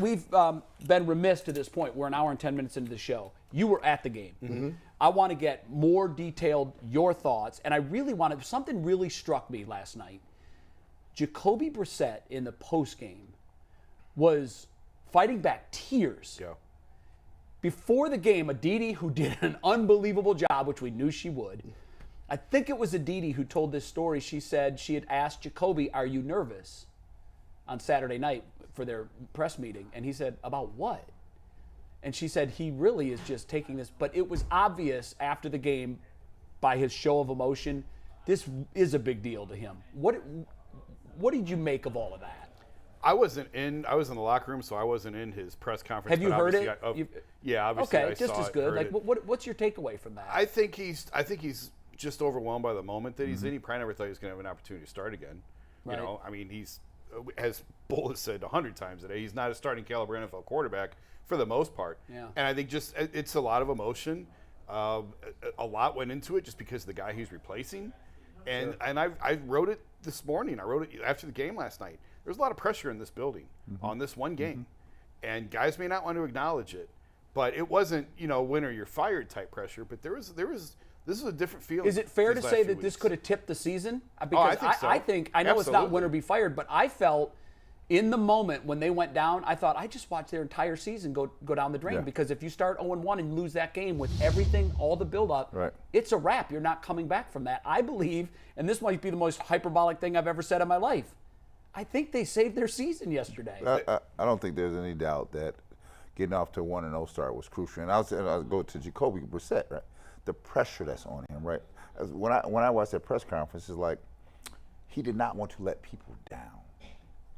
we've been remiss to this point. We're an hour and 10 minutes into the show. You were at the game. Mm-hmm. I want to get more detailed your thoughts, and I really wanted something really struck me last night. Jacoby Brissett in the postgame was fighting back tears. Yeah. Before the game, Aditi, who did an unbelievable job, which we knew she would, I think it was Aditi who told this story. She said she had asked Jacoby, "Are you nervous?" on Saturday night for their press meeting. And he said, "About what?" And she said, he really is just taking this. But it was obvious after the game by his show of emotion, this is a big deal to him. What did you make of all of that? I was in the locker room, so I wasn't in his press conference. Have you heard it? Yeah, obviously. Okay, I just saw as it, good. heard Like, what's your takeaway from that? I think he's just overwhelmed by the moment that he's in. He probably never thought he was going to have an opportunity to start again. Right. You know, I mean, he's, as Bull has said 100 times today, he's not a starting caliber NFL quarterback for the most part. Yeah. And I think just it's a lot of emotion. A lot went into it just because of the guy he's replacing. And I wrote it this morning. I wrote it after the game last night. There's a lot of pressure in this building on this one game. And guys may not want to acknowledge it, but it wasn't, win or you're fired type pressure, but there was this is a different feeling. Is it fair to say that this could have tipped the season? Because I think so. I know Absolutely. It's not win or be fired, but I felt in the moment when they went down, I thought I just watched their entire season go down the drain. Because if you start 0-1 and lose that game with everything, all the buildup, it's a wrap. You're not coming back from that. I believe, and this might be the most hyperbolic thing I've ever said in my life, I think they saved their season yesterday. I don't think there's any doubt that getting off to a 1-0 start was crucial. And I'll go to Jacoby Brissett, right? The pressure that's on him, right? When I watched that press conference, it's like he did not want to let people down.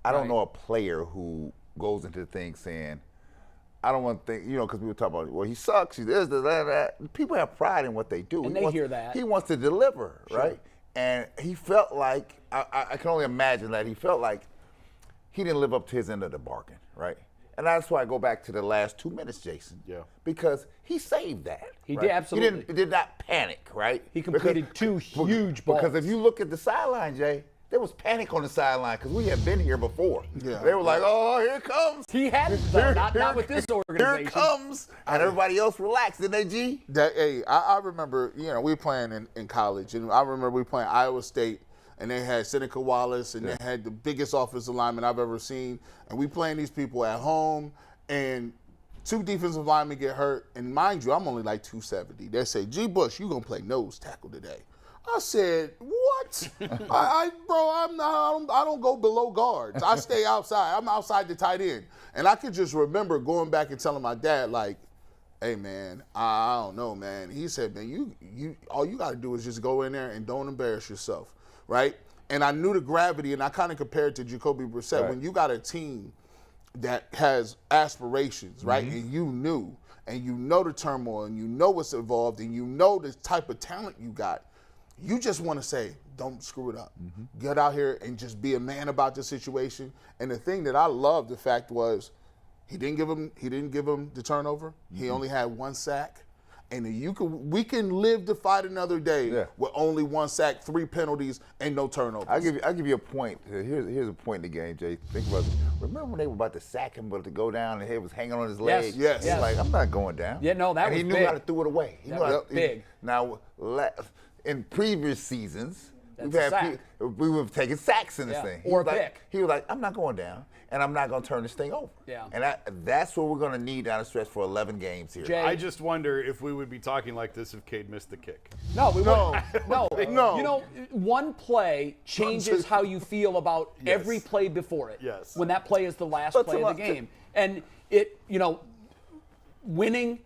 I don't know a player who goes into things saying, I don't want to think, because people talk about, well, he sucks, he this, that. People have pride in what they do. And they hear that. He wants to deliver, right? And he felt like, I can only imagine that he felt like he didn't live up to his end of the bargain, right? And that's why I go back to the last 2 minutes, Jason. Yeah. Because he saved that. He did, absolutely. He did not panic, right? He completed two huge balls. Because if you look at the sideline, Jay, there was panic on the sideline because we had been here before. Yeah. They were like, oh, here it comes. He had it, though, not with this organization. Here it comes. And everybody else relaxed, didn't they, G? I remember, we were playing in college, and I remember we were playing Iowa State, and they had Seneca Wallace, and they had the biggest offensive lineman I've ever seen. And we playing these people at home, and 2 defensive linemen get hurt. And mind you, I'm only like 270. They say, G. Bush, you going to play nose tackle today. I said, what? I don't go below guards. I stay outside. I'm outside the tight end. And I could just remember going back and telling my dad, like, hey, man, I don't know, man. He said, man, you all you got to do is just go in there and don't embarrass yourself, right? And I knew the gravity, and I kind of compared to Jacoby Brissett. Right. When you got a team that has aspirations, right, and you knew, and you know the turmoil, and you know what's involved, and you know the type of talent you got, you just want to say, don't screw it up. Get out here and just be a man about the situation. And the thing that I loved, the fact was, he didn't give him the turnover. He only had 1 sack. And we can live to fight another day with only 1 sack, 3 penalties, and no turnovers. I'll give you a point. Here's a point in the game, Jay. Think about it. Remember when they were about to sack him, but to go down, and he was hanging on his leg? Yes. He's like, I'm not going down. Yeah, no, that and was he big. knew how to throw it away. That was big. Now, in previous seasons, That's we were taking sacks in this thing. Or a pick. He was like, I'm not going down, and I'm not going to turn this thing over. Yeah. And that's what we're going to need down the stretch for 11 games here. Jay, I just wonder if we would be talking like this if Cade missed the kick. No, we wouldn't. No. No. One play changes how you feel about every play before it. Yes. When that play is the last play of the game. And winning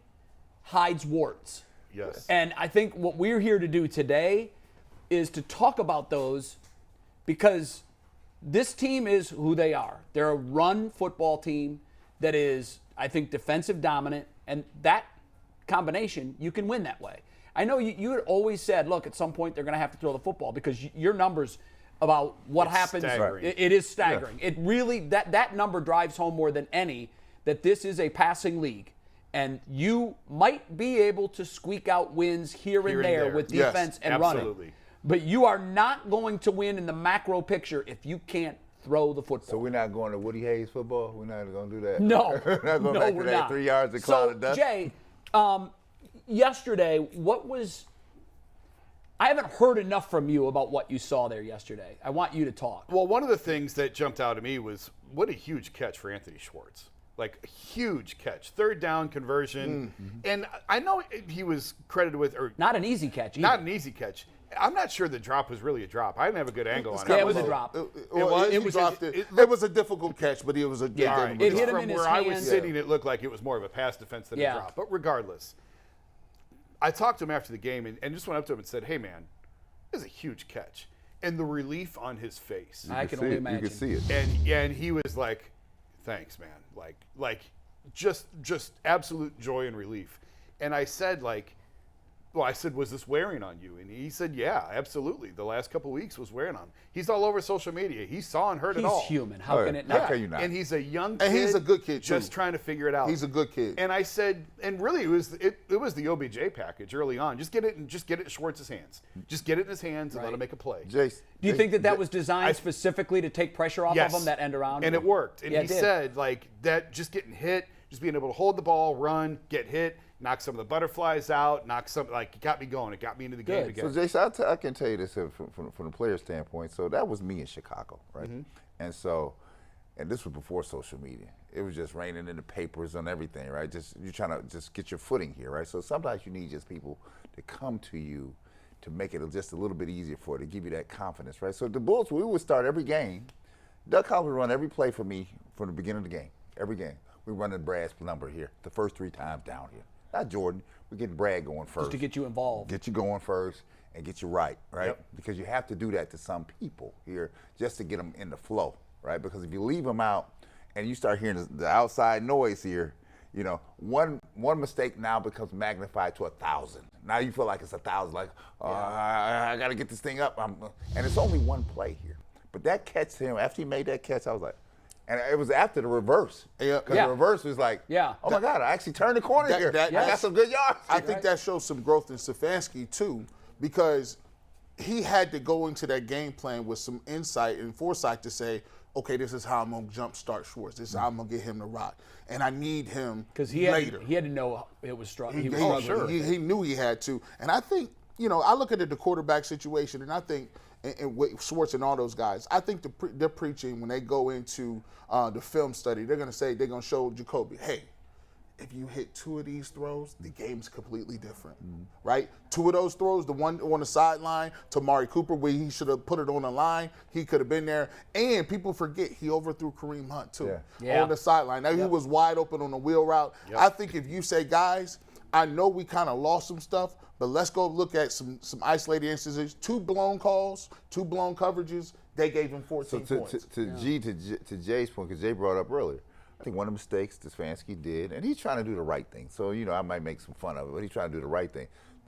hides warts. Yes. And I think what we're here to do today is to talk about those because this team is who they are. They're a run football team that is, I think, defensive dominant, and that combination, you can win that way. I know you had always said, look, at some point they're going to have to throw the football because your numbers about what happens, it is staggering. Yeah. It really, that number drives home more than any that this is a passing league. And you might be able to squeak out wins here and there with defense and running. But you are not going to win in the macro picture if you can't throw the football. So we're not going to Woody Hayes football? We're not going to do that? No. We're not going back to that not. 3 yards of cloud of dust? Jay, yesterday, I haven't heard enough from you about what you saw there yesterday. I want you to talk. Well, one of the things that jumped out at me was what a huge catch for Anthony Schwartz. Like, a huge catch. Third down conversion. And I know he was credited with, or Not an easy catch either. not an easy catch. I'm not sure the drop was really a drop. I didn't have a good angle on it. Yeah, it was a drop. It was a difficult catch, but it was a good All right. It hit him From in his where I was hands. sitting, it looked like it was more of a pass defense than a Yeah. drop. But regardless, I talked to him after the game and just went up to him and said, hey, man, this is a huge catch. And the relief on his face. I can only imagine. You can see it. And he was like, thanks, man. Like just absolute joy and relief. And I said, was this wearing on you? And he said, yeah, absolutely. The last couple of weeks was wearing on him. He's all over social media. He saw and heard it all. He's human. How can it How not? can you not? And he's a young kid. And he's a good kid, too. Just trying to figure it out. He's a good kid. And I said, and really it was the OBJ package early on. Just get it in Schwartz's hands. Just get it in his hands and let him make a play. Jace, Do you think that was designed specifically to take pressure off Yes. of him, that end around? And it worked. And Yeah, he it did. said, like, that just getting hit, just being able to hold the ball, run, get hit, knock some of the butterflies out, it got me going. It got me into the game Good. again. So, Jason, I can tell you this from the player standpoint. So that was me in Chicago, right? And this was before social media. It was just raining in the papers and everything, right? You're trying to just get your footing here, right? So sometimes you need just people to come to you to make it just a little bit easier for it, to give you that confidence, right? So the Bulls, we would start every game. Doug Collins would run every play for me from the beginning of the game, every game. We run the Brad's number here, the first 3 times down here. Not Jordan. We're getting Brad going first. Just to get you involved. Get you going first and get you right? Yep. Because you have to do that to some people here just to get them in the flow, right? Because if you leave them out and you start hearing the outside noise here, one mistake now becomes magnified to 1,000. Now you feel like it's 1,000, like, I got to get this thing up. And it's only one play here. But that catch to him, after he made that catch, I was like, and it was after the reverse. Yeah. Because the reverse was like, oh my God, I actually turned the corner here. I got some good yards. I think that shows some growth in Stefanski, too, because he had to go into that game plan with some insight and foresight to say, okay, this is how I'm going to jumpstart Schwartz. This is how I'm going to get him to rock. And I need him later. He had to know it was struggling. He knew he had to. And I think, I look at the quarterback situation, and I think, and with Schwartz and all those guys, I think they're preaching when they go into the film study, they're going to show Jacoby, hey, if you hit 2 of these throws, the game's completely different, right? 2 of those throws, the one on the sideline to Amari Cooper where he should have put it on the line, he could have been there. And people forget he overthrew Kareem Hunt too on the sideline. Now he was wide open on the wheel route. I think if you say, guys, I know we kind of lost some stuff, but let's go look at some isolated instances. 2 blown calls, 2 blown coverages. They gave him 14 points. To Jay's point, because Jay brought up earlier, I think one of the mistakes Stefanski did, and he's trying to do the right thing. So, I might make some fun of it, but he's trying to do the right thing.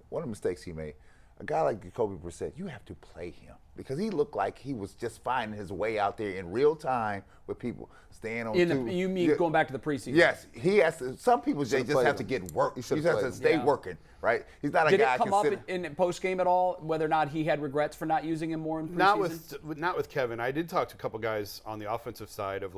One of the mistakes he made, a guy like Jacoby Brissett, you have to play him because he looked like he was just finding his way out there in real time with people staying on. You mean going back to the preseason? Yes, he has to. Some people just have to get work. He just has to stay working, right? He's not a guy. Did it come up in post game at all? Whether or not he had regrets for not using him more in preseason? Not with Kevin. I did talk to a couple guys on the offensive side of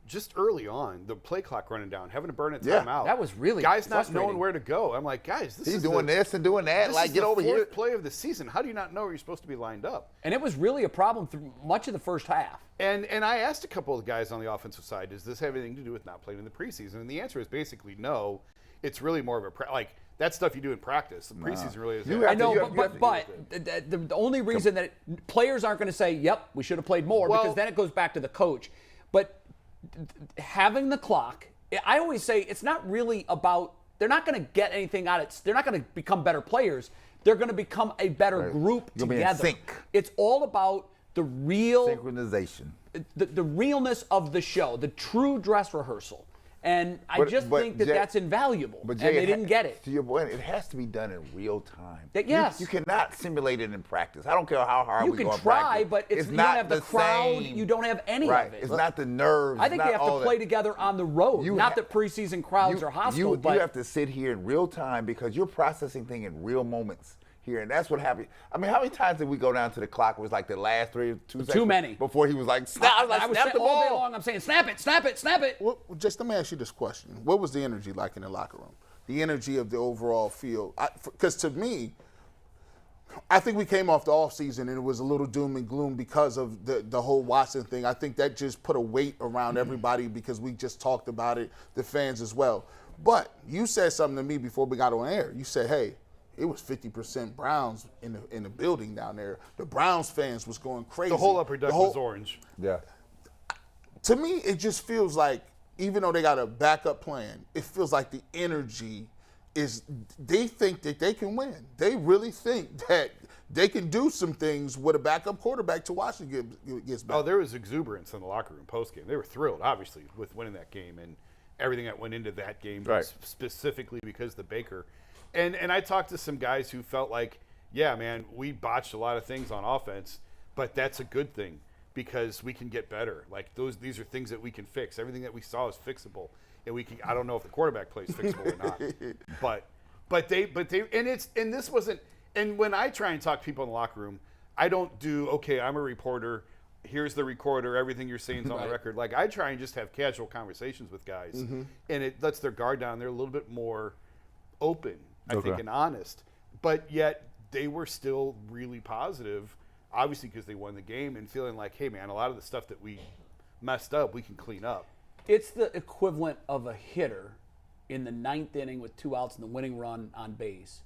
just early on, the play clock running down, having to burn a timeout. That was really guys not frustrating. knowing where to go. I'm like, guys, he's doing this and doing that. This is get over here. The 4th play of the season. How do you not know where you're supposed to be lined up? And it was really a problem through much of the first half. And I asked a couple of guys on the offensive side, does this have anything to do with not playing in the preseason? And the answer is basically no. It's really more of a that stuff you do in practice. The preseason really is. I know, but the only reason that players aren't going to say, "Yep, we should have played more," because then it goes back to the coach. But having the clock, I always say it's not really about. They're not going to get anything out of it. They're not going to become better players. They're going to become a better group together. Be in sync. It's all about the real synchronization, the realness of the show, the true dress rehearsal. And I just think that that's invaluable. But Jay, and they didn't get it. To your point, it has to be done in real time. Yes. You cannot simulate it in practice. I don't care how hard we go in practice. You can try, but you don't have the crowd. Same. You don't have any right. of it. It's not the nerves. I think they have to play together on the road. Not that preseason crowds are hostile. You have to sit here in real time because you're processing things in real moments here, and that's what happened. I mean, how many times did we go down to the clock? It was like the last 2 seconds. Too many. Before he was like, snap, I was snap the all day ball. long. I'm saying, snap it, snap it, snap it. Well, just let me ask you this question. What was the energy like in the locker room? The energy of the overall field? Because to me, I think we came off the offseason and it was a little doom and gloom because of the whole Watson thing. I think that just put a weight around everybody because we just talked about it, the fans as well. But you said something to me before we got on air. You said, hey, it was 50% Browns in the building down there. The Browns fans was going crazy. The whole upper deck was orange. Yeah. To me, it just feels like, even though they got a backup plan, it feels like the energy is, they think that they can win. They really think that they can do some things with a backup quarterback to Washington gets back. Oh, there was exuberance in the locker room post-game. They were thrilled, obviously, with winning that game and everything that went into that game, Right. specifically because of the Baker. And I talked to some guys who felt like, yeah, man, we botched a lot of things on offense, but that's a good thing because we can get better. Like these are things that we can fix. Everything that we saw is fixable, and we can. I don't know if the quarterback play is fixable or not, but they and this wasn't. And when I try and talk to people in the locker room, I don't do okay. I'm a reporter. Here's the recorder. Everything you're saying is on the record. Like I try and just have casual conversations with guys, and it lets their guard down. They're a little bit more open, I think, and honest. But yet they were still really positive, obviously because they won the game and feeling like, hey, man, a lot of the stuff that we messed up, we can clean up. It's the equivalent of a hitter in the 9th inning with 2 outs in the winning run on base,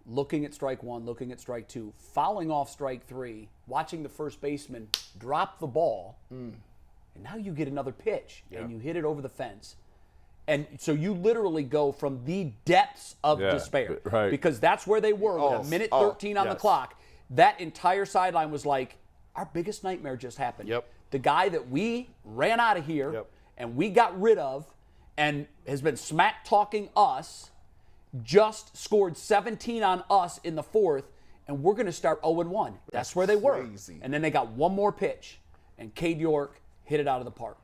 looking at strike 1, looking at strike 2, fouling off strike 3, watching the first baseman drop the ball, and now you get another pitch, and you hit it over the fence. And so you literally go from the depths of despair, right. because that's where they were with a minute 13 on the clock. That entire sideline was like, our biggest nightmare just happened. Yep. The guy that we ran out of here and we got rid of and has been smack talking us just scored 17 on us in the 4th, and we're going to start 0-1. That's where they were. Crazy. And then they got one more pitch, and Cade York hit it out of the park.